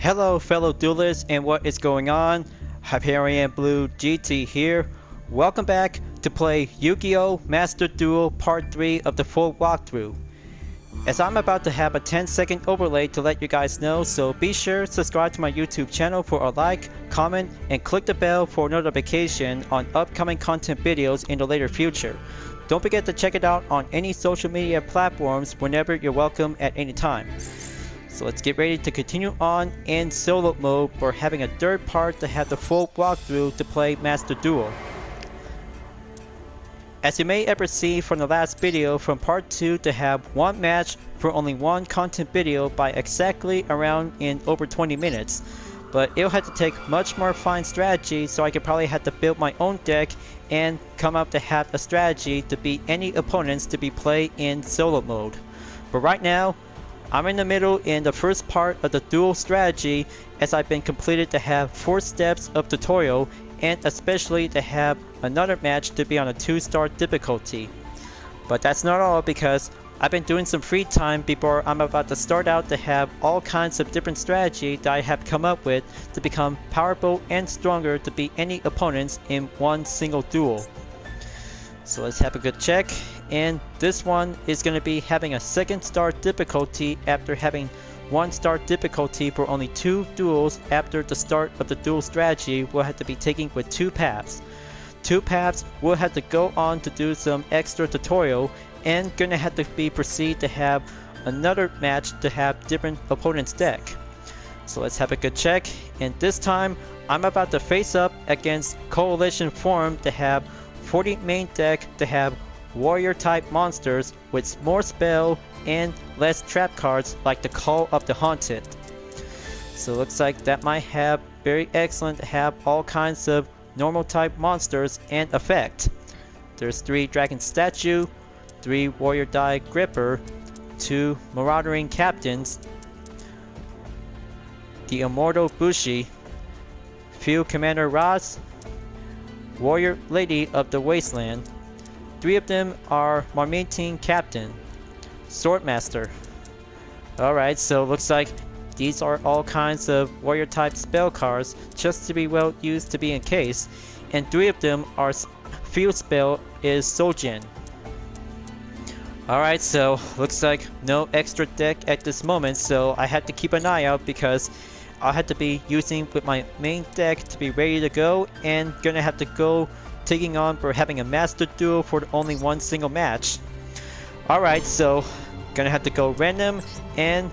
Hello fellow duelists and what is going on? Hyperion-Blue-GT here. Welcome back to play Yu-Gi-Oh! Master Duel Part 3 of the full walkthrough. As I'm about to have a 10-second overlay to let you guys know, so be sure to subscribe to my YouTube channel for a like, comment, and click the bell for notification on upcoming content videos in the later future. Don't forget to check it out on any social media platforms whenever you're welcome at any time. So let's get ready to continue on in solo mode for having a third part to have the full walkthrough to play Master Duel. As you may ever see from the last video, from part 2 to have one match for only one content video by exactly around in over 20 minutes. But it'll have to take much more fine strategy, so I could probably have to build my own deck and come up to have a strategy to beat any opponents to be played in solo mode. But right now, I'm in the middle in the first part of the duel strategy, as I've been completed to have 4 steps of tutorial and especially to have another match to be on a 2-star difficulty. But that's not all, because I've been doing some free time before I'm about to start out to have all kinds of different strategy that I have come up with to become powerful and stronger to beat any opponents in one single duel. So let's have a good check, and this one is going to be having a 2nd star difficulty after having 1-star difficulty for only 2 duels. After the start of the duel strategy, we'll have to be taking with 2 paths. 2 paths will have to go on to do some extra tutorial, and gonna have to be proceed to have another match to have different opponent's deck. So let's have a good check, and this time I'm about to face up against Collation Formed to have 40 main deck to have warrior type monsters with more spell and less trap cards like the Call of the Haunted. So it looks like that might have very excellent to have all kinds of normal type monsters and effect. There's 3 dragon statue, 3 warrior die gripper, 2 marauding captains, the immortal Bushi, field commander Raz, warrior lady of the wasteland. 3 of them are Marmating captain, swordmaster. Alright, so looks like these are all kinds of warrior type spell cards just to be well used to be in case, and 3 of them are field spell is Sojin. Alright, so looks like no extra deck at this moment, so I have to keep an eye out because I'll have to be using with my main deck to be ready to go, and gonna have to go taking on for having a master duel for only one single match. Alright, so gonna have to go random, and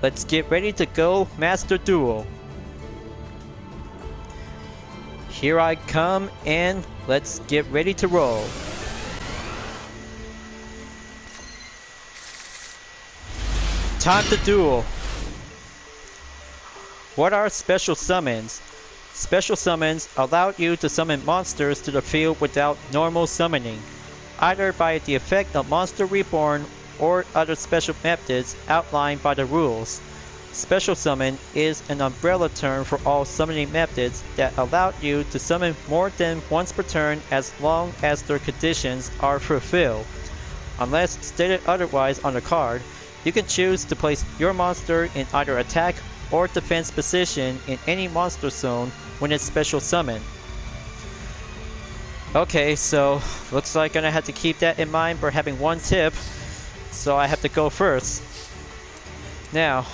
let's get ready to go master duel. Here I come, and let's get ready to roll. Time to duel. What are special summons? Special summons allow you to summon monsters to the field without normal summoning, either by the effect of Monster Reborn or other special methods outlined by the rules. Special summon is an umbrella term for all summoning methods that allow you to summon more than once per turn as long as their conditions are fulfilled. Unless stated otherwise on the card, you can choose to place your monster in either attack or defense position in any monster zone when it's special summon. Okay, so looks like I'm gonna have to keep that in mind for having one tip, so I have to go first. Now,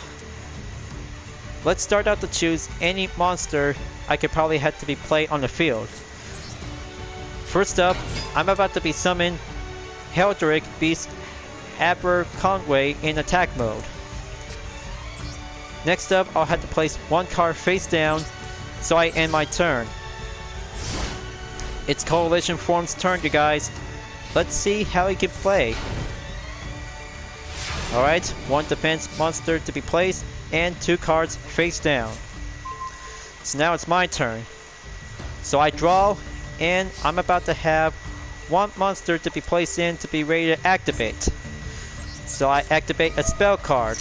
let's start out to choose any monster I could probably have to be played on the field. First up, I'm about to be summoned Heldrick Beast Aberconway in attack mode. Next up, I'll have to place 1 card face down, so I end my turn. It's Collation Formed's turn, you guys. Let's see how he can play. Alright, 1 defense monster to be placed, and 2 cards face down. So now it's my turn. So I draw, and I'm about to have 1 monster to be placed in to be ready to activate. So I activate a spell card.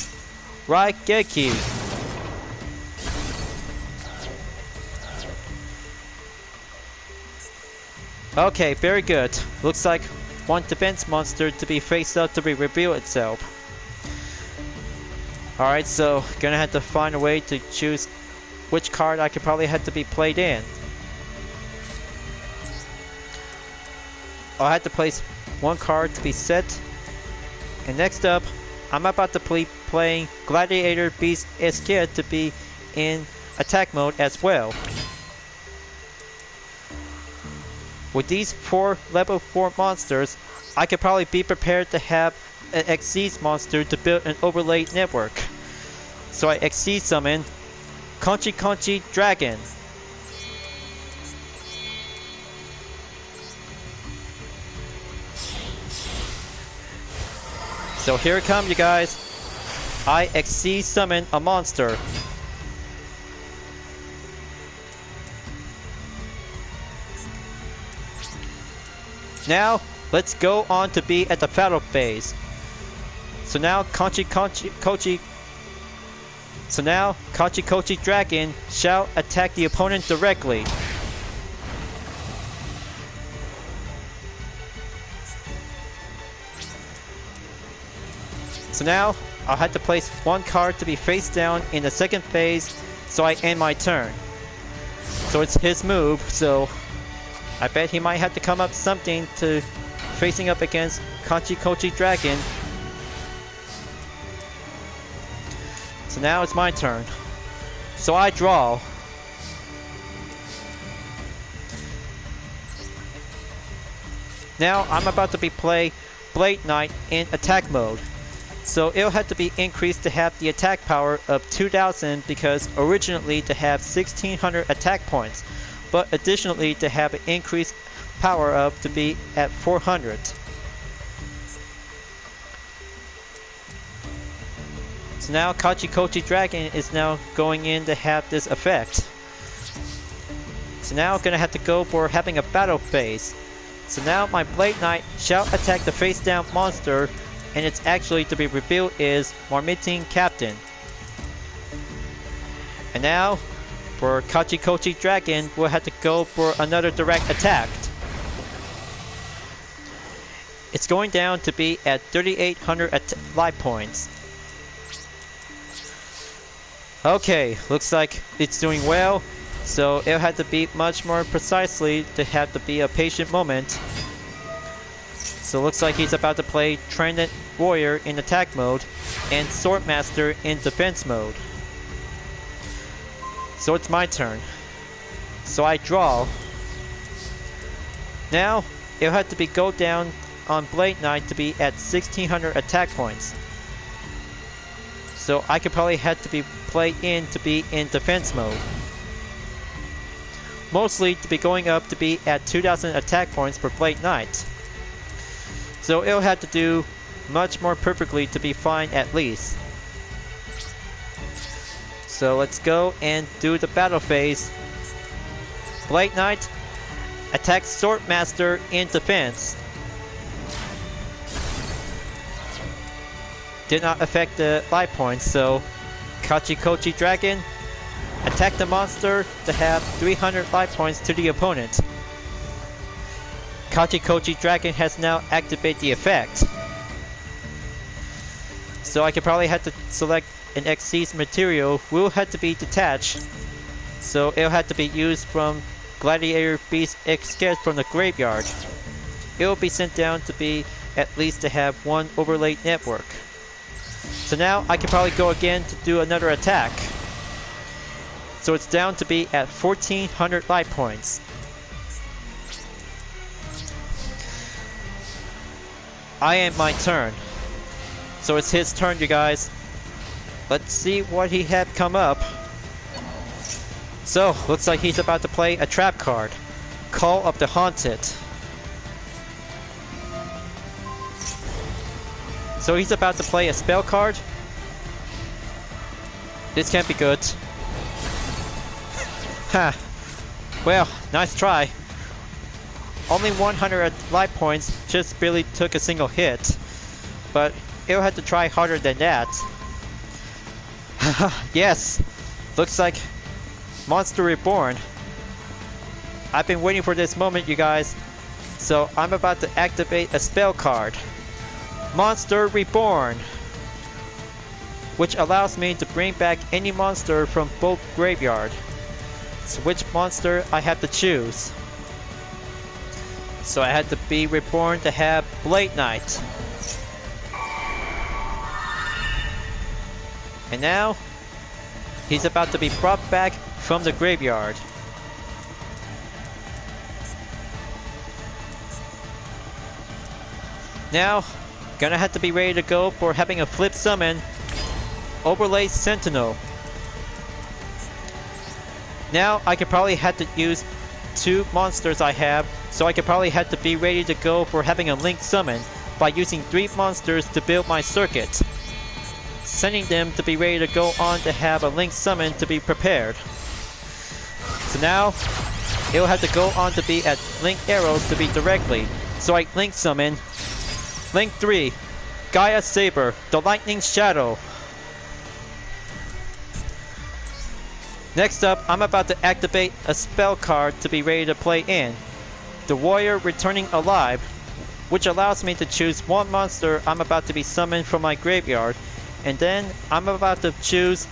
Raigeki. Okay, very good. Looks like 1 defense monster to be faced up to reveal itself. Alright, so gonna have to find a way to choose which card I could probably have to be played in. I'll have to place one card to be set. And next up, I'm about to be playing Gladiator Beast Escape to be in attack mode as well. With these 4 level 4 monsters, I could probably be prepared to have an Xyz monster to build an overlay network. So I Xyz summon Conchi Dragon. So here it comes, you guys. I Xyz summon a monster. Now, let's go on to be at the battle phase. So now Conchi Dragon shall attack the opponent directly. So now, I'll have to place one card to be face down in the second phase, so I end my turn. So it's his move, so I bet he might have to come up something to facing up against Conchi Dragon. So now it's my turn. So I draw. Now I'm about to be play Blade Knight in attack mode. So it'll have to be increased to have the attack power of 2000 because originally to have 1600 attack points, but additionally to have an increased power up to be at 400. So now Conchi Dragon is now going in to have this effect. So now I'm gonna have to go for having a battle phase. So now my Blade Knight shall attack the face down monster, and it's actually to be revealed is Marmitine Captain. And now for Conchi Dragon, we'll have to go for another direct attack. It's going down to be at 3800 life points. Okay, looks like it's doing well, so it'll have to be much more precisely to have to be a patient moment. So looks like he's about to play Trident Warrior in attack mode and Swordmaster in defense mode. So it's my turn. So I draw. Now, it'll have to be go down on Blade Knight to be at 1600 attack points. So I could probably have to be play in to be in defense mode. Mostly to be going up to be at 2000 attack points for Blade Knight. So it'll have to do much more perfectly to be fine at least. So let's go and do the battle phase. Blade Knight attacks Swordmaster in defense. Did not affect the life points, so Conchi Dragon attack the monster to have 300 life points to the opponent. Conchi Dragon has now activated the effect. So I could probably have to select an Xyz material, will have to be detached. So it'll have to be used from Gladiator Beast Escape from the graveyard. It will be sent down to be at least to have one overlay network. So now I can probably go again to do another attack. So it's down to be at 1400 life points. I end my turn. So it's his turn, you guys. Let's see what he had come up. So, looks like he's about to play a trap card. Call of the Haunted. So he's about to play a spell card. This can't be good. Ha. Well, nice try. Only 100 life points, just barely took a single hit. But it'll have to try harder than that. Yes! Looks like Monster Reborn. I've been waiting for this moment, you guys. So I'm about to activate a spell card. Monster Reborn. which allows me to bring back any monster from both graveyard. So which monster I have to choose? So I had to be reborn to have Blade Knight. And now, he's about to be brought back from the graveyard. Now, gonna have to be ready to go for having a flip summon, Overlay Sentinel. Now, I could probably have to use 2 monsters I have, so I could probably have to be ready to go for having a Link summon by using 3 monsters to build my circuit, sending them to be ready to go on to have a Link summon to be prepared. So now, it'll have to go on to be at Link arrows to be directly, so I Link summon Link 3, Gaia Saber, the Lightning Shadow. Next up, I'm about to activate a spell card to be ready to play in, the Warrior Returning Alive, which allows me to choose 1 monster I'm about to be summoned from my graveyard, and then I'm about to choose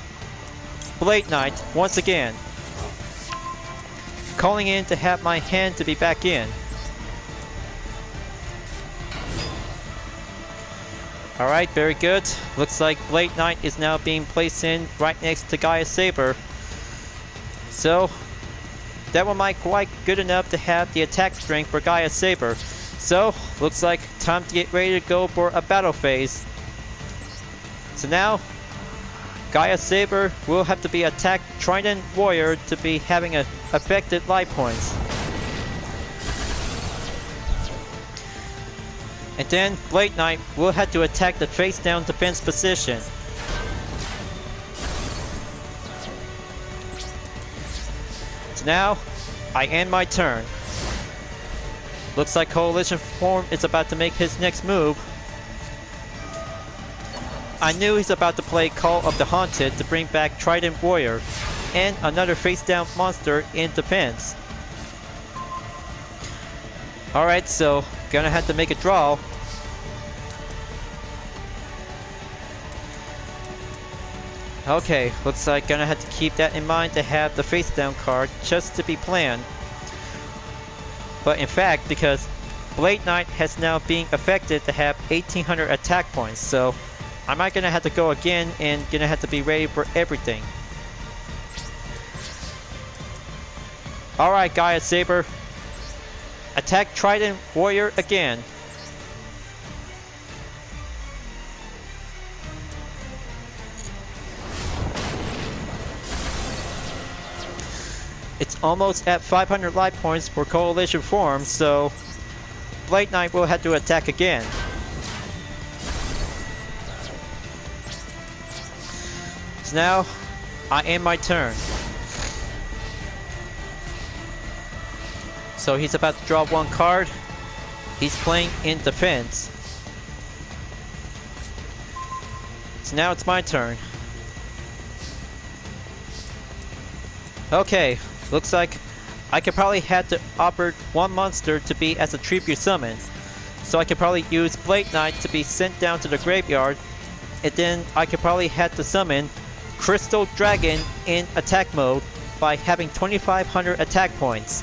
Blade Knight once again, calling in to have my hand to be back in. Alright, very good. Looks like Blade Knight is now being placed in right next to Gaia Saber. So, that one might quite good enough to have the attack strength for Gaia Saber. So, looks like time to get ready to go for a battle phase. So now, Gaia Saber will have to be attack Trident Warrior to be having affected life points. And then Blade Knight will have to attack the face down defense position. So now, I end my turn. Looks like Collation Formed is about to make his next move. I knew he's about to play Call of the Haunted to bring back Trident Warrior and another face down monster in defense. Alright, so gonna have to make a draw. Okay, looks like gonna have to keep that in mind to have the face down card just to be planned. But in fact, because Blade Knight has now been affected to have 1800 attack points, so I might gonna have to go again and gonna have to be ready for everything. Alright, Gaia Saber. Attack Trident Warrior again. It's almost at 500 life points for Collation Formed, so Blade Knight will have to attack again. So now, I end my turn. So he's about to draw 1 card. He's playing in defense. So now it's my turn. Okay, looks like I could probably have to offer 1 monster to be as a tribute summon. So I could probably use Blade Knight to be sent down to the graveyard, and then I could probably have to summon Crystal Dragon in attack mode by having 2500 attack points.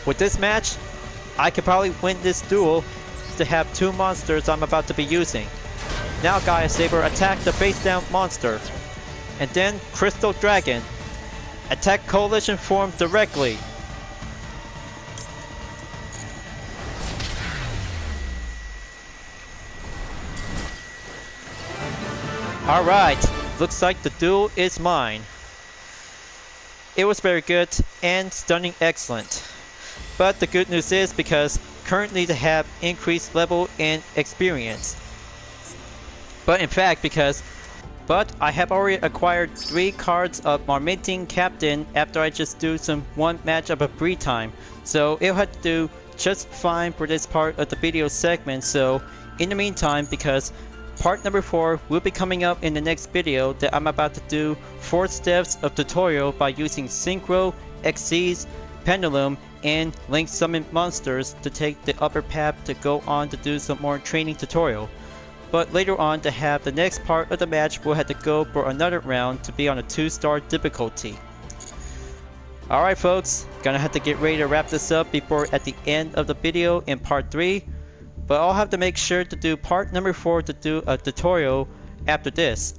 With this match, I could probably win this duel to have 2 monsters I'm about to be using. Now Gaia Saber attack the face down monster. And then Crystal Dragon. Attack Collation Formed directly. Alright, looks like the duel is mine. It was very good and stunning excellent. But the good news is because currently they have increased level and experience. But in fact But I have already acquired 3 cards of Marminting Captain after I just do some 1 match of a free time. So it'll have to do just fine for this part of the video segment. So in the meantime, because part number 4 will be coming up in the next video that I'm about to do 4 steps of tutorial by using Synchro, Xyz, Pendulum, and Link Summon monsters to take the upper path to go on to do some more training tutorial. but later on to have the next part of the match we'll have to go for another round to be on a 2-star difficulty. Alright folks, gonna have to get ready to wrap this up before at the end of the video in part 3, but I'll have to make sure to do part number 4 to do a tutorial after this.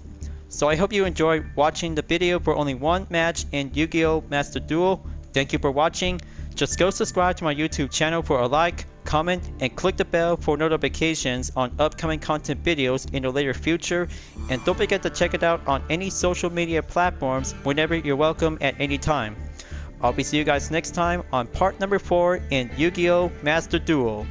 So I hope you enjoyed watching the video for only one match in Yu-Gi-Oh! Master Duel. Thank you for watching. Just go subscribe to my YouTube channel for a like, comment, and click the bell for notifications on upcoming content videos in the later future. And don't forget to check it out on any social media platforms whenever you're welcome at any time. I'll be seeing you guys next time on part number 4 in Yu-Gi-Oh! Master Duel.